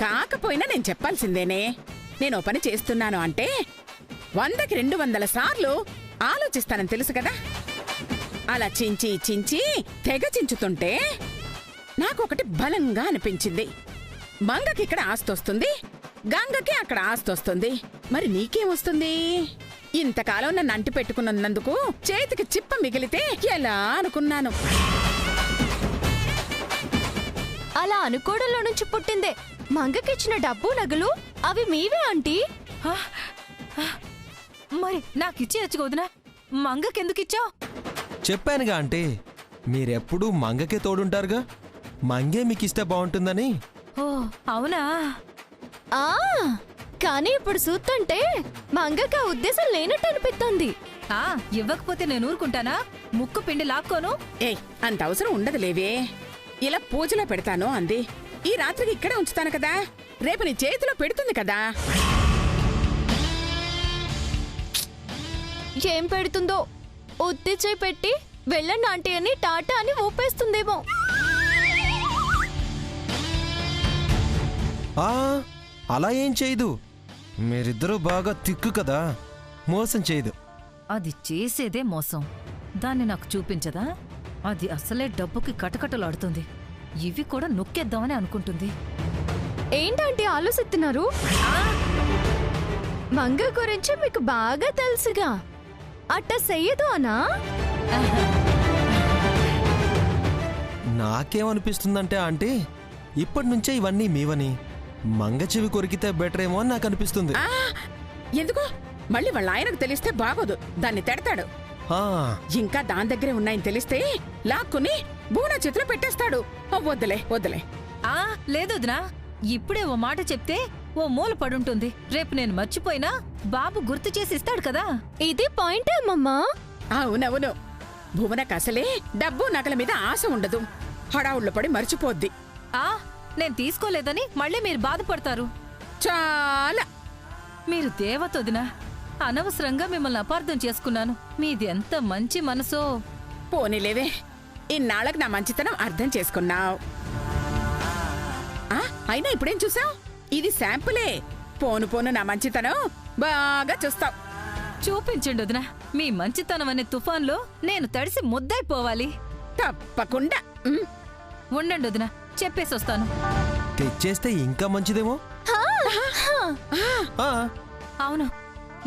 కాకపోయినా నేను చెప్పాల్సిందేనే. నేను పని చేస్తున్నాను అంటే 100కి 200 సార్లు ఆలోచిస్తానని తెలుసు కదా. అలా చించి చించి తెగ చించుతుంటే నాకొకటి బలంగా అనిపించింది. మంగకి ఇక్కడ ఆస్తొస్తుంది, గంగకి అక్కడ ఆస్తొస్తుంది. మరి నీకేమొస్తుంది? ఇంతకాలం నన్ను అంటి పెట్టుకున్నందుకు చేతికి చిప్ప మిగిలితే ఎలా అనుకున్నాను. అలా అనుకోవడంలో నుంచి పుట్టిందే మంగకిచ్చిన డబ్బు నగలు. అవి మీవే ఆంటీ. మరి నాకిచ్చేయచ్చు వదినా, మంగకెందుకిచ్చావు? చెప్పానుగా అంటే మీరెప్పుడూ మంగకే తోడుంటారుగా. మంగే మీకిస్తే బాగుంటుందని. ఓ అవునా? కానీ ఇప్పుడు చూస్తుంటే మంగకి ఆ ఉద్దేశం లేనట్టు అనిపిస్తుంది. ఇవ్వకపోతే నేను ఊరుకుంటానా? ముక్కు పిండి లాక్కోను. అంత అవసరం ఉండదులేవే. ఇలా పూజలో పెడతాను అంది. ఈ రాత్రికి ఇక్కడే ఉంచుతాను కదా, రేపు నీ చేతిలో పెడుతుంది కదా. ఏం పెడుతుందో? ఉత్తిచే పెట్టి వెళ్ళండి ఆంటీ అని టాటా అని ఊపేస్తుందేమో. అలా ఏం చేయదు. మీరిద్దరూ బాగా తిక్కు కదా, మోసం చేయదు. అది చేసేదే మోసం. దాన్ని నాకు చూపించదా? అది అసలే డబ్బుకి కటకటలాడుతుంది. ఇవి కూడా నొక్కేద్దామని అనుకుంటుంది. ఏంటంటే ఆలోచిస్తున్నారు? మంగ గురించి మీకు బాగా తెలుసుగా. అట్ట చెయ్యదు అనా? నాకేమనిపిస్తుందంటే ఆంటీ, ఇప్పటి నుంచే ఇవన్నీ మీవని, మంగ చెవి కొరికితే బెటర్ ఏమో అని నాకు అనిపిస్తుంది. ఎందుకు? మళ్ళీ వాళ్ళ ఆయనకు తెలిస్తే బాగోదు, దాన్ని తిడతాడు. ఇంకా దాని దగ్గరే ఉన్నాయని తెలిస్తే లాక్కుని బూనా చేతిలో పెట్టేస్తాడు. వద్దులే వద్దులే. లేదొదినా, ఇప్పుడే ఓ మాట చెప్తే ఓ మూల పడుంటుంది. రేపు నేను మర్చిపోయినా బాబు గుర్తు చేసి ఇస్తాడు కదా. ఇది పాయింట్ అమ్మమ్మా. అవునవును. భువనకు అసలే డబ్బు నగల మీద ఆశ ఉండదు. హడావుళ్ళు పడి మర్చిపోద్ది. నేను తీసుకోలేదని మళ్ళీ మీరు బాధపడతారు. చాలా. మీరు దేవతొదినా, అనవసరంగా మిమ్మల్ని అపార్థం చేసుకున్నాను. మీది ఎంత మంచి మనసో. పోనీలేవే, ఇన్నాళ్ళకి నా మంచితనం అర్థం చేసుకున్నావు. అయినా ఇప్పుడేం చూసావు? ఇది శాంపులే. పోను పోను నా మంచితనం బాగా చూస్తావు. చూపించండి వదినా, మీ మంచితనం అనే తుఫాన్లో నేను తడిసి ముద్దైపోవాలి. తప్పకుండా. ఉండండి వదినా, చెప్పేసొస్తాను. తెచ్చేస్తే ఇంకా మంచిదేమో. అవును,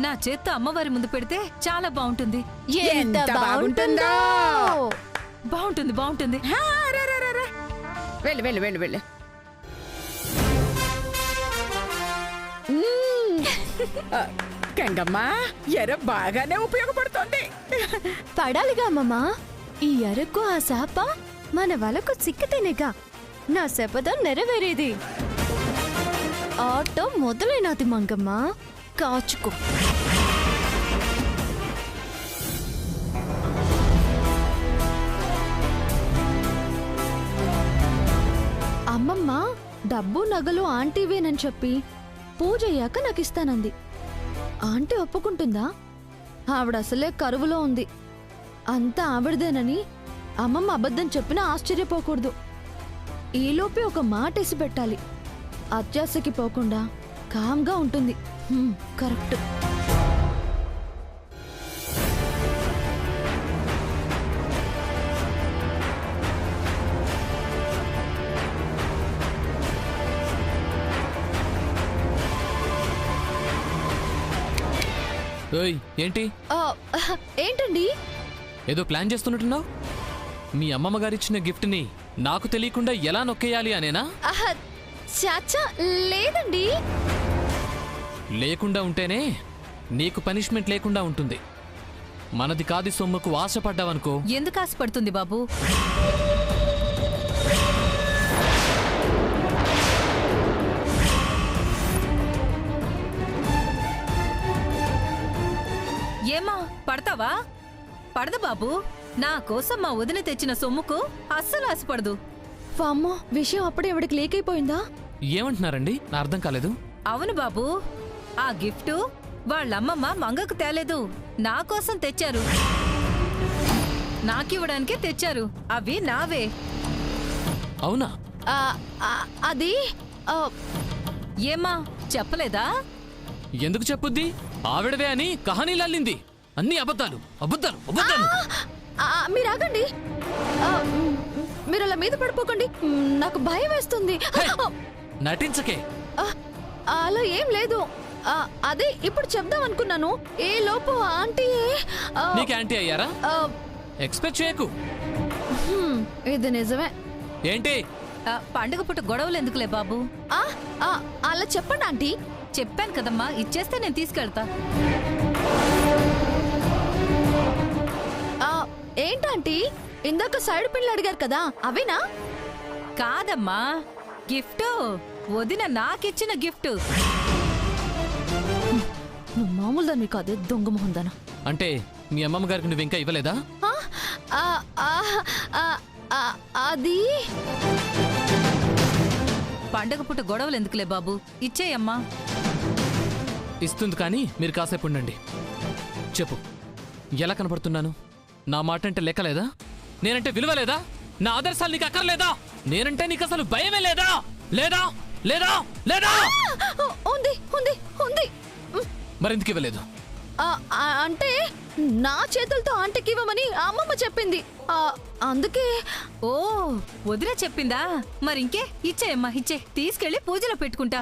నా చేత్తో అమ్మవారి ముందు పెడితే చాలా బాగుంటుంది. ఎంత బాగుంటుందో. బాగుంటుంది బాగుంటుంది. వెళ్ళు వెళ్ళు వెళ్ళు వెళ్ళు. గంగమ్మ, ఎర్ర బాగానే ఉపయోగపడుతోంది. పడాలిగా అమ్మమ్మా. ఈ ఎరకు ఆ శాప మన వలకు చిక్కితేనేగా నా శపథం నెరవేరేది. ఆటో మొదలైనది మంగమ్మ, కాచుకో. అమ్మమ్మ డబ్బు నగలు ఆంటీవేనని చెప్పి పూజ అయ్యాక నాకిస్తానంది. ఆంటీ ఒప్పుకుంటుందా? ఆవిడ అసలే కరువులో ఉంది. అంతా ఆవిడదేనని అమ్మమ్మ అబద్ధం చెప్పినా ఆశ్చర్యపోకూడదు. ఈలోపే ఒక మాటేసి పెట్టాలి. అత్యాశకి పోకుండా కామ్గా ఉంటుంది. కరెక్ట్. ఏంటి ఏంటండి ఏదో ప్లాన్ చేస్తున్నట్టున్నావు? మీ అమ్మమ్మ గారిచ్చిన గిఫ్ట్ని నాకు తెలియకుండా ఎలా నొక్కేయాలి అనేనా? చాచా లేదండి. లేకుండా ఉంటేనే నీకు పనిష్మెంట్ లేకుండా ఉంటుంది. మనది కాది సొమ్ముకు ఆశపడ్డావనుకో. ఎందుకు ఆశపడుతుంది బాబు? ఏమా పడతావా? పడదు బాబు. నా కోసం మా వదిన తెచ్చిన సొమ్ముకు అస్సలు ఆశపడదు. అమ్మో, విషయం అప్పుడే ఎవడికి లీక్ అయిపోయిందా? ఏమంటున్నారండి? నా అర్థం కాలేదు. అవును బాబు, ఆ గిఫ్ట్ వాళ్ళమ్మమ్మ మంగకు తేలేదు, నా కోసం తెచ్చారు. నాకివ్వడానికే తెచ్చారు. అవి నావే. అవునా? అది ఏమ్మా చెప్పలేదా? ఎందుకు చెప్పుద్ది? ఆవిడవే అని కహానీలు అల్లింది. అన్ని అబద్ధాలు అబద్ధాలు అబద్ధాలు. మీరు ఆగండి. మీరు అలా మీద పడిపోకండి, నాకు భయం వేస్తుంది. హే, నటించకే. అలా ఏం లేదు. అదే ఇప్పుడు చెప్దాం అనుకున్నాను. ఏ లోపు ఆంటీ నీకు యాంటీ అయ్యారా? ఎక్స్పెక్ట్ చేయకు. ఇది నిజమే. ఏంటి? పండుగ పుట్ట గొడవలు ఎందుకులే బాబు. అలా చెప్పండి ఆంటీ. చెప్పాను కదమ్మా, ఇచ్చేస్తే నేను తీసుకెళ్తా. ఏంటంటీ ఇందాక సైడ్ పిన్లు అడిగారు కదా, అవేనా? కాదమ్మా, గిఫ్ట్ వదిన నాకిచ్చిన గిఫ్ట్. నువ్వు మామూలు దాన్ని కాదే, దొంగ మొహం దానా. అంటే మీ అమ్మమ్మ గారికి నువ్వు ఇంకా ఇవ్వలేదా? అది పండగ పుట్ట గొడవలు ఎందుకులే బాబు, ఇచ్చేయమ్మా. ఇస్తుంది, కానీ మీరు కాసేపు ఉండండి. చెప్పు, ఎలా కనపడుతున్నాను? నా మాట అంటే లెక్కలేదా? నేనంటే విలువ లేదా? నా ఆదర్శాలు నీకు అక్కర్లేదా? నేనంటే నీకు అసలు భయమే లేదా? లేదా లేదా లేదా? ఉంది ఉంది ఉంది. మరెందుకు ఇవ్వలేదు? అంటే నా చేతులతో ఆంటీకి ఇవ్వమని అమ్మమ్మ చెప్పింది, అందుకే. ఓ, వదిన చెప్పిందా? మరింకే, ఇచ్చేయమ్మా, ఇచ్చే. తీసుకెళ్లి పూజలో పెట్టుకుంటా.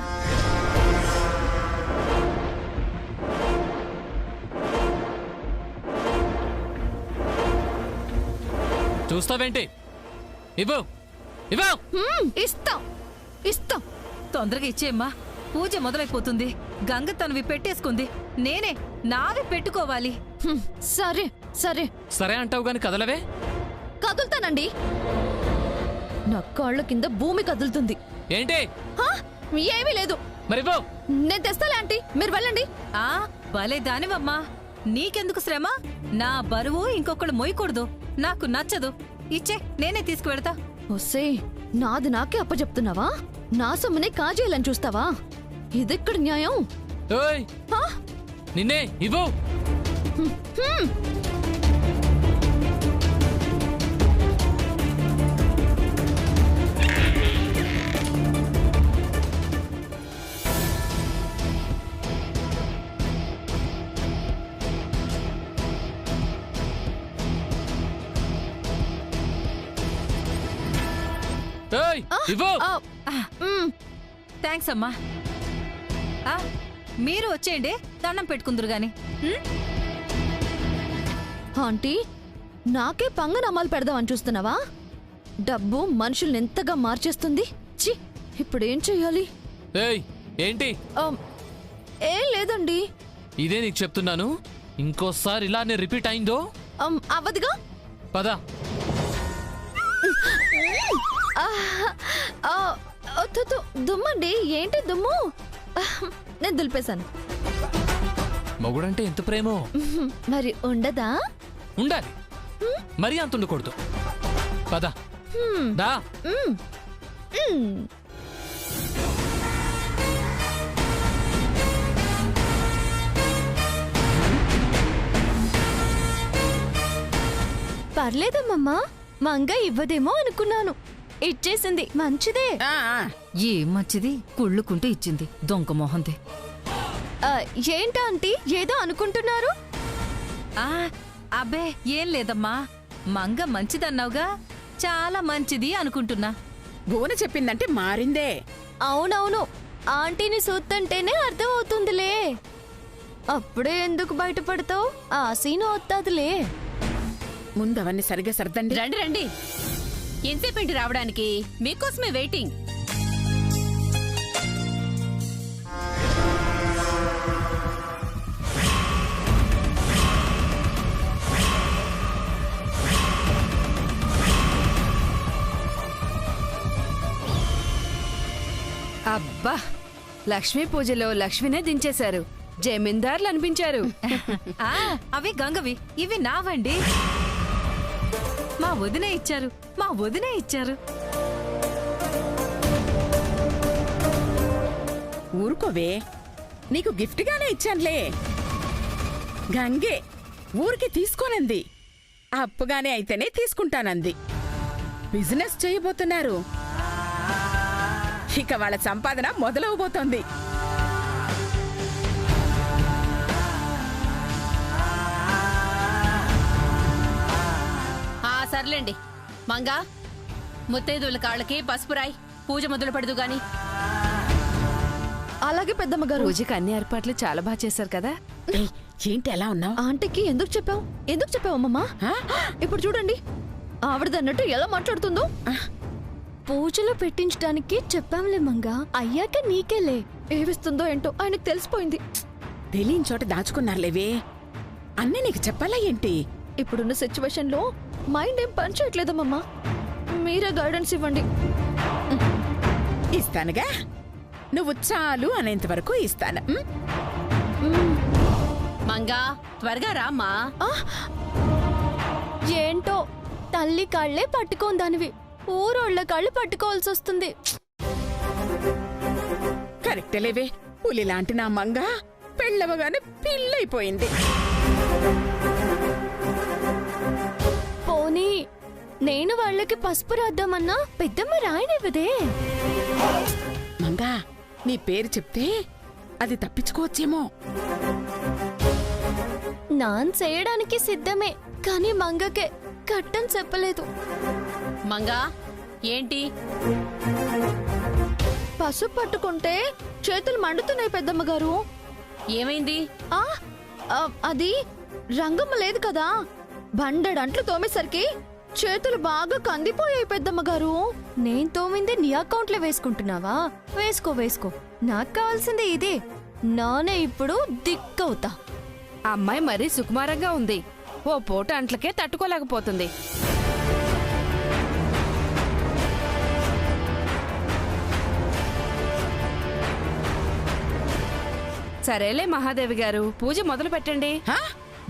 చూస్తావేంటి? ఇవ్వు ఇవ్వు. ఇస్తాం ఇస్తాం. తొందరగా ఇచ్చేయమ్మా, పూజ మొదలైపోతుంది. గంగ తనవి పెట్టేసుకుంది, నేనే నావి పెట్టుకోవాలి. సరే సరే సరే అంటావు గాని కదలవే. కదులుతానండి. నా కాళ్ళ కింద భూమి కదులుతుంది. ఏంటి? ఏమీ లేదు. మరివ్వు. నేను తెస్తాలే ఆంటీ, మీరు వెళ్ళండి. భలే దానివమ్మా, నీకెందుకు శ్రమ? నా బరువు ఇంకొకళ్ళు మోయకూడదు, నాకు నచ్చదు. ఇచ్చే, నేనే తీసుకువెడతా. ఒసే, నాది నాకే అప్పచెప్తున్నావా? నా సొమ్మునే కాజేయాలని చూస్తావా? ఇదెక్కడ న్యాయం? ఓయ్, నిన్నే ఇవ్వు. ఇవ్వు. థ్యాంక్స్ అమ్మా. మీరు వచ్చేయండి, దండం పెట్టుకుందరు గాని. ఆంటీ, నాకే పంగనామాలు పెడదామని చూస్తున్నావా? డబ్బు మనుషుల్ని ఎంతగా మార్చేస్తుంది. చి, ఇప్పుడేం చెయ్యాలి? ఏంటి? ఏం లేదండి. ఇదే నీకు చెప్తున్నాను, ఇంకోసారి ఇలానే రిపీట్ అయిందో అవదిగా. పద. దుమ్మండి. ఏంటి దుమ్ము? నేను దులిపేశాను. మొగుడంటే ఎంత ప్రేమో. మరి ఉండదా? ఉండాలి, మరీ అంత ఉండకూడదు. పద దా. పర్లేదమ్మమ్మా, మంగ ఇవ్వదేమో అనుకున్నాను. ఇచ్చేసింది, మంచిదే. ఏం మంచిది, కుళ్ళుకుంటూ ఇచ్చింది, దొంగ మొహంది. ఏంటా ఆంటీ ఏదో అనుకుంటున్నారు? అబ్బే ఏం లేదమ్మా, మంగ మంచిదన్నావుగా, చాలా మంచిది అనుకుంటున్నా. భువన చెప్పిందంటే మారిందే. అవునవును, ఆంటీని చూస్తుంటేనే అర్థం అవుతుందిలే. అప్పుడే ఎందుకు బయటపడతావు? ఆ సీను వస్తాదిలే. ముందు అవన్నీ సరిగ్గా సర్దండి. రండి రండి, ఎంతసేపేంటి రావడానికి? మీకోసమే వెయిటింగ్. అబ్బా, లక్ష్మీ పూజలో లక్ష్మినే దించేశారు, జమీందార్లు అనిపించారు. అవి గంగవి, ఇవి నావండి. మా వదినే ఇచ్చారు, మా వదినే ఇచ్చారు. ఊరుకోవే, నీకు గిఫ్ట్ గానే ఇచ్చానులే. గంగే ఊరికి తీసుకోనంది, అప్పుగానే అయితేనే తీసుకుంటానంది. బిజినెస్ చేయబోతున్నారు. ఇక వాళ్ళ సంపాదన మొదలవబోతోంది. సర్లేండి మంగా, ముత్తైదుల కాళ్ళకి పసుపురాయి పూజ మొదలు పడదు గాని. అలాగే పెద్దమ్మ గారు. పూజకి అన్ని ఏర్పాట్లు చాలా బాగా చేశారు కదా. ఏయ్, ఏంటి ఎలా ఉన్నావు? ఆంటీకి ఎందుకు చెప్పావు అమ్మమ్మా? ఇప్పుడు చూడండి ఆవిడదన్నట్టు ఎలా మాట్లాడుతుందో. పూజలో పెట్టించడానికి చెప్పాంలే మంగా, అయ్యాక నీకేలే. ఏవిస్తుందో ఏంటో ఆయనకు తెలిసిపోయింది. తెలియని చోట దాచుకున్నారులేవే. అన్నీ నీకు చెప్పాలా ఏంటి? ఇప్పుడున్న సిచ్యువేషన్ లో మైండ్ ఏం పని చేయట్లేదమ్మమ్మా. మీరే గైడెన్స్ ఇవ్వండి. ఇస్తానుగా, నువ్వు చాలు అనేంత వరకు ఇస్తాను. మంగా త్వరగా రామ్మా. ఏంటో తల్లి కాళ్లే పట్టుకోందానివి ఊరోళ్ల కాళ్ళు పట్టుకోవాల్సి వస్తుంది. కరెక్టేలేవే. పులి లాంటి నా మంగ పెళ్ళవగానే పిల్లైపోయింది. పోనీ నేను వాళ్ళకి పసుపు రాద్దామన్నా పెద్దమ్మ రాయనివ్వదే. మంగా, నీ పేరు చెప్తే అది తప్పించుకోవచ్చేమో. నాన్ చేయడానికి సిద్ధమే, కానీ మంగకే కట్టని చెప్పలేదు. మంగా ఏంటి? పసుపు పట్టుకుంటే చేతులు మండుతున్నాయి పెద్దమ్మ గారు. ఏమైంది? అది రంగమ్మ లేదు కదా, బండడంట్లు తోమేసరికి చేతులు బాగా కందిపోయాయి పెద్దమ్మ గారు. నేను తోమింది నీ అకౌంట్ లో వేసుకుంటున్నావా? వేసుకో వేసుకో, నాకు కావాల్సింది ఇదే. నానే ఇప్పుడు దిక్కవుతా. అమ్మాయి మరీ సుకుమారంగా ఉంది. ఓ పూట అంట్లకే తట్టుకోలేకపోతుంది. సరేలే మహాదేవి గారు, పూజ మొదలు పెట్టండి.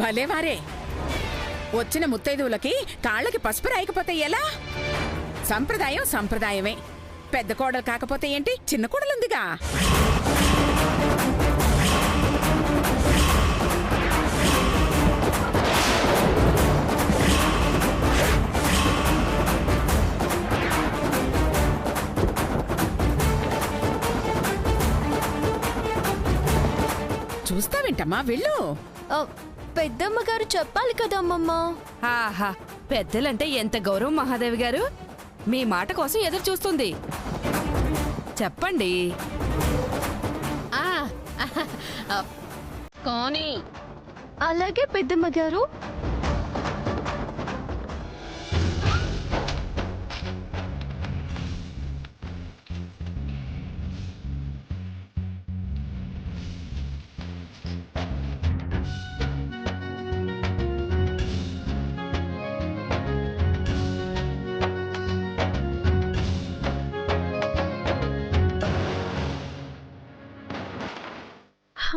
భలేవారే, వచ్చిన ముత్తైదువులకి కాళ్ళకి పసుపు రాయకపోతే ఎలా? సంప్రదాయం సంప్రదాయమే. పెద్ద కోడలు కాకపోతే ఏంటి, చిన్న కోడలుందిగా. చూస్తావేంటమ్మా, వెళ్ళు. పెద్దమ్మ గారు చెప్పాలి కదా అమ్మమ్మ. ఆహా, పెద్దలంటే ఎంత గౌరవం మహాదేవి గారు. మీ మాట కోసం ఎదురు చూస్తుంది. చెప్పండి. కానీ అలాగే పెద్దమ్మ గారు.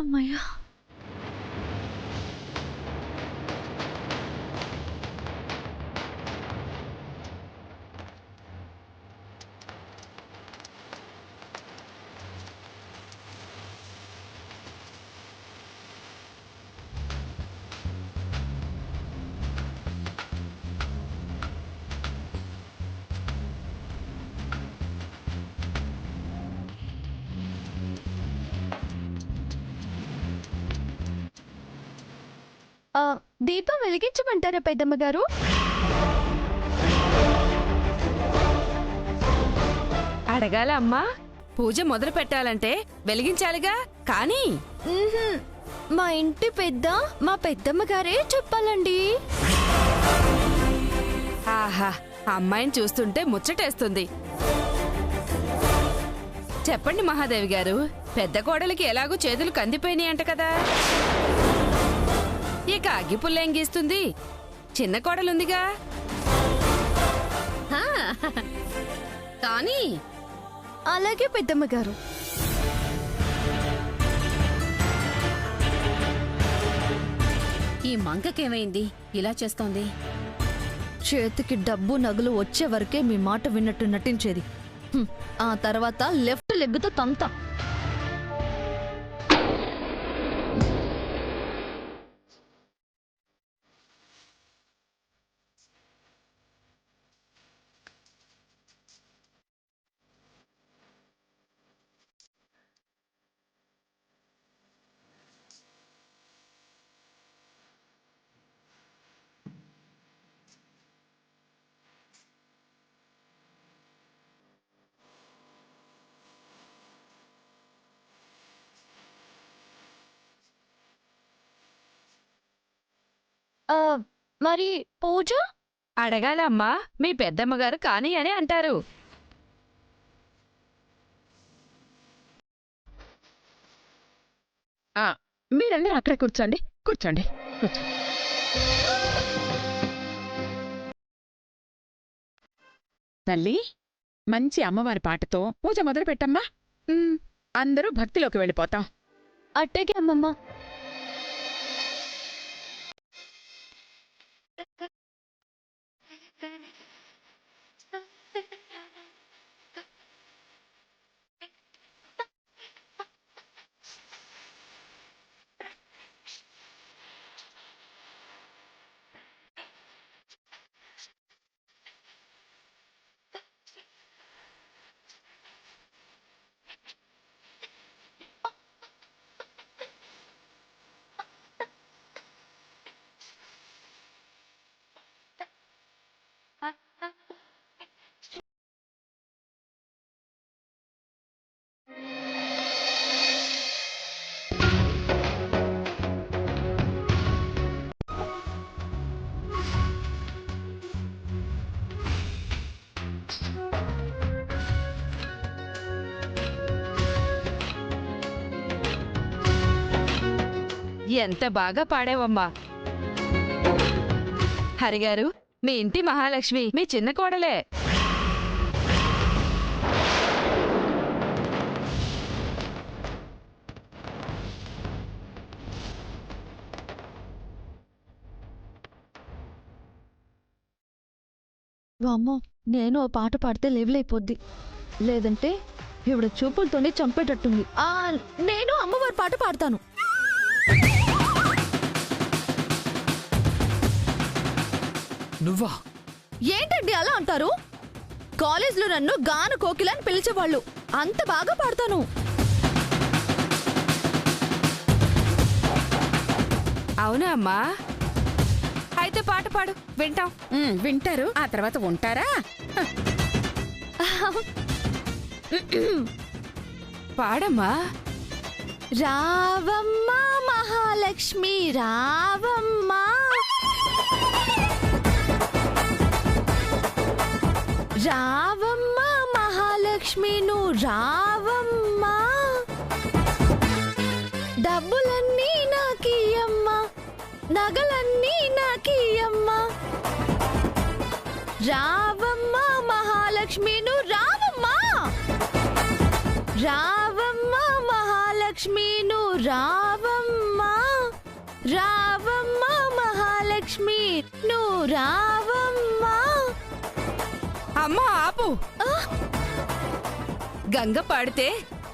అమ్మయ్య, దీపం వెలిగించమంటారా పెద్దమ్మ గారు? అడగాల అమ్మా. పూజ మొదలు పెట్టాలంటే వెలిగించాలిగా. కానీ మా ఇంటి పెద్ద మా పెద్దమ్మ గారే చెప్పాలండి. ఆహా, అమ్మాయిని చూస్తుంటే ముచ్చటేస్తుంది. చెప్పండి మహాదేవి గారు, పెద్ద కోడలికి ఎలాగూ చేతులు కందిపోయినాయి అంట కదా. ఇక అగ్గిపుల్లేం గీస్తుంది, చిన్న కోడలుందిగా. కానీ అలాగే పెద్దమ్మ గారు. ఈ మంకకేమైంది ఇలా చేస్తోంది? చేతికి డబ్బు నగలు వచ్చే వరకే మీ మాట విన్నట్టు నటించేది. ఆ తర్వాత లెఫ్ట్ లెగ్గుతో తంతా. మరి పూజ అడగాలమ్మా, మీ పెద్దమ్మగారు కాని అని అంటారు. మీరందరూ అక్కడే కూర్చోండి కూర్చోండి. తల్లి, మంచి అమ్మవారి పాటతో పూజ మొదలు పెట్టమ్మా. అందరూ భక్తిలోకి వెళ్ళిపోతాం. అట్టగే అమ్మమ్మ. ఎంత బాగా పాడావమ్మా. హరిగారు, మీ ఇంటి మహాలక్ష్మి మీ చిన్న కోడలే. వామ్మో, నేను ఓ పాట పాడితే లెవెలైపోద్ది. లేదంటే ఇవిడ చూపులతోనే చంపేటట్టుంది. నేను అమ్మవారి పాట పాడతాను. నువ్వా? ఏంటండి అలా అంటారు? కాలేజ్లో నన్ను గాన కోకిలని పిలిచేవాళ్ళు. అంత బాగా పాడతాను. అవునా అమ్మా? అయితే పాట పాడు, వింటాం. వింటారు, ఆ తర్వాత ఉంటారా? పాడమ్మా. రావమ్మ మహాలక్ష్మి రావమ్మ, రావమ్మ మహాలక్ష్మి నువ్వు రావమ్మ, డబ్బులన్నీ నాకియమ్మ, నగలన్నీ నాకియమ్మ, రావమ్మ మహాలక్ష్మి నువ్వు రావమ్మ, రావమ్మ మహాలక్ష్మి నువ్వు రావమ్మ, రావమ్మ మహాలక్ష్మి నువ్వు రావమ్మ. అమ్మా ఆపు. గంగ పాడితే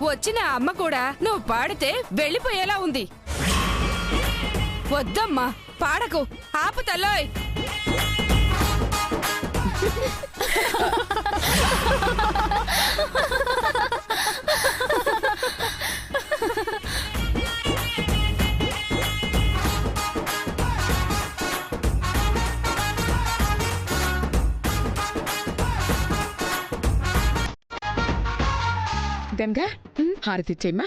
వచ్చిన అమ్మ కూడా నువ్వు పాడితే వెళ్ళిపోయేలా ఉంది. వద్దమ్మా, పాడకు, ఆపు తల్లోయ్. గంగా, హారతిచ్చేమ్మా.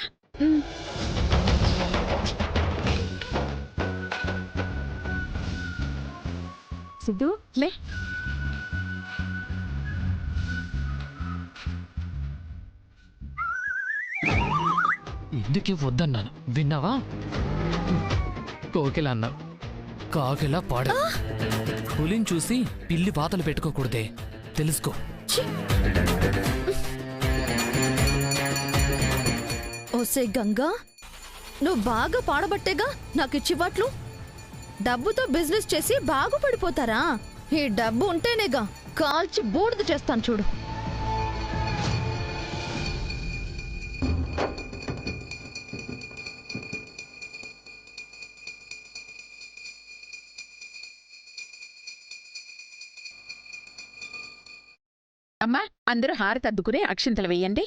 సిద్ధు లే. ఎందుకే వద్దన్నాను, విన్నావా? కోకిల అన్నావు, కాకిలా పాడు. పులిని చూసి పిల్లి పాతలు పెట్టుకోకూడదే, తెలుసుకో. ఓసే గంగా, నువ్వు బాగా పాడబట్టేగా నాకు చివాట్లు. డబ్బుతో బిజినెస్ చేసి బాగుపడిపోతారా? ఈ డబ్బు ఉంటేనేగా కాల్చి బూడిద చేస్తాను చూడు. అమ్మా, అందరూ హారతి అద్దుకుని అక్షింతలు వేయండి.